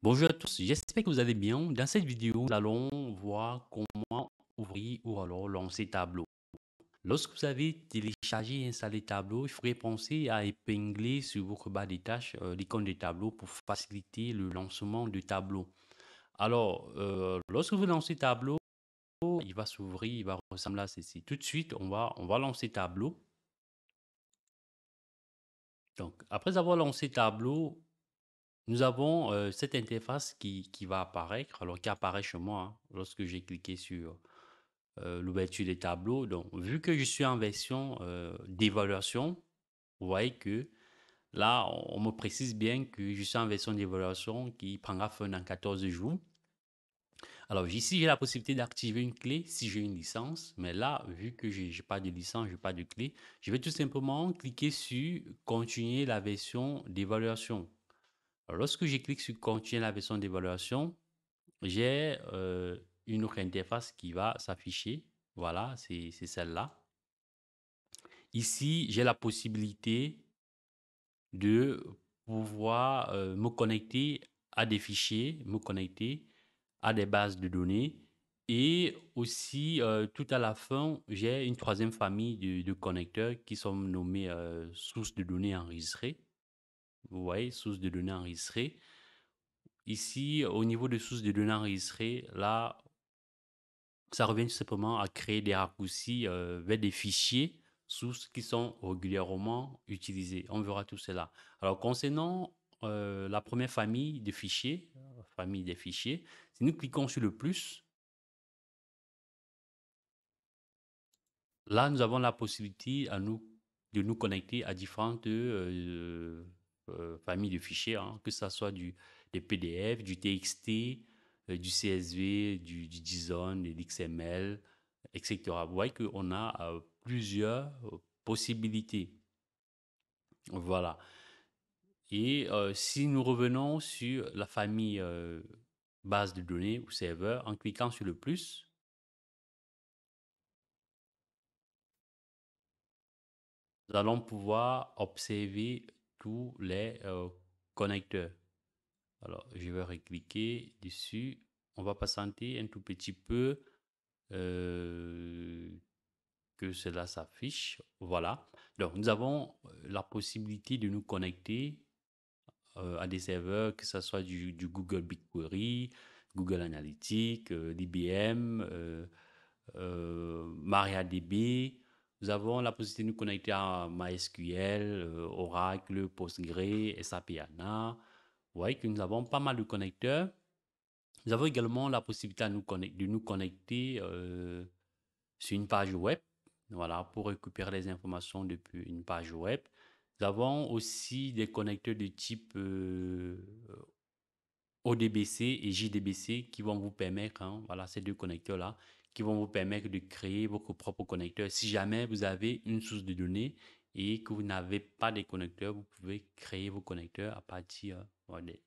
Bonjour à tous, j'espère que vous allez bien. Dans cette vidéo, nous allons voir comment ouvrir ou alors lancer Tableau. Lorsque vous avez téléchargé et installé Tableau, il faudrait penser à épingler sur votre barre des tâches l'icône de Tableau pour faciliter le lancement de Tableau. Alors, lorsque vous lancez Tableau, il va s'ouvrir, il va ressembler à ceci. Tout de suite, on va lancer Tableau. Donc, après avoir lancé Tableau, nous avons cette interface qui va apparaître, alors qui apparaît chez moi lorsque j'ai cliqué sur l'ouverture des tableaux. Donc, vu que je suis en version d'évaluation, vous voyez que là, on me précise bien que je suis en version d'évaluation qui prendra fin dans 14 jours. Alors, ici, j'ai la possibilité d'activer une clé si j'ai une licence, mais là, vu que je n'ai pas de licence, je n'ai pas de clé, je vais tout simplement cliquer sur continuer la version d'évaluation. Alors, lorsque je clique sur continuer la version d'évaluation, j'ai une autre interface qui va s'afficher. Voilà, c'est celle-là. Ici, j'ai la possibilité de pouvoir me connecter à des fichiers, me connecter à des bases de données. Et aussi, tout à la fin, j'ai une troisième famille de connecteurs qui sont nommés sources de données enregistrées. Vous voyez, sources de données enregistrées. Ici, au niveau de sources de données enregistrées, là, ça revient tout simplement à créer des raccourcis vers des fichiers sources qui sont régulièrement utilisés. On verra tout cela. Alors, concernant la première famille de fichiers, si nous cliquons sur le plus, là, nous avons la possibilité de nous connecter à différentes familles de fichiers, que ce soit des PDF, du TXT, du CSV, du JSON, de l'XML, etc. Vous voyez qu'on a plusieurs possibilités. Voilà. Et si nous revenons sur la famille base de données ou serveur, en cliquant sur le plus, nous allons pouvoir observer tous les connecteurs. Alors, je vais recliquer dessus. On va patienter un tout petit peu euh, que cela s'affiche. Voilà. Donc, nous avons la possibilité de nous connecter à des serveurs, que ce soit du Google BigQuery, Google Analytics, d'IBM, MariaDB. Nous avons la possibilité de nous connecter à MySQL, Oracle, Postgre, SAP HANA. Vous voyez que nous avons pas mal de connecteurs. Nous avons également la possibilité de nous connecter sur une page web, voilà, pour récupérer les informations depuis une page web. Nous avons aussi des connecteurs de type ODBC et JDBC qui vont vous permettre, voilà, ces deux connecteurs-là, qui vont vous permettre de créer votre propre connecteur. Si jamais vous avez une source de données et que vous n'avez pas de connecteurs, vous pouvez créer vos connecteurs à partir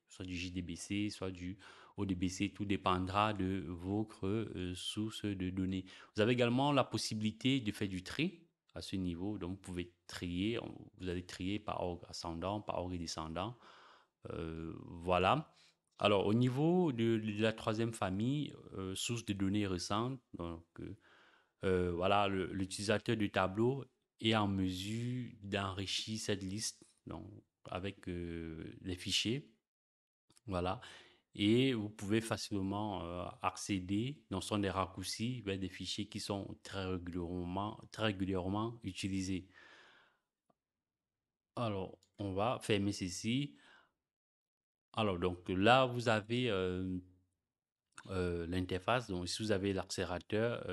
soit du JDBC, soit du ODBC. Tout dépendra de votre source de données. Vous avez également la possibilité de faire du tri à ce niveau. Donc, vous pouvez trier. Vous allez trier par ordre ascendant, par ordre descendant. Voilà. Alors, au niveau de la troisième famille, source de données récentes, donc, voilà, l'utilisateur du tableau est en mesure d'enrichir cette liste donc, avec les fichiers. Voilà. Et vous pouvez facilement accéder, donc ce sont des raccourcis vers des fichiers qui sont très régulièrement utilisés. Alors, on va fermer ceci. Alors, donc là, vous avez l'interface. Donc, si vous avez l'accélérateur,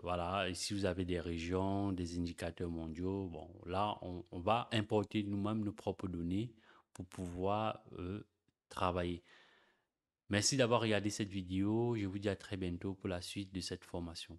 voilà, et si vous avez des régions, des indicateurs mondiaux, bon, là, on va importer nous-mêmes nos propres données pour pouvoir travailler. Merci d'avoir regardé cette vidéo. Je vous dis à très bientôt pour la suite de cette formation.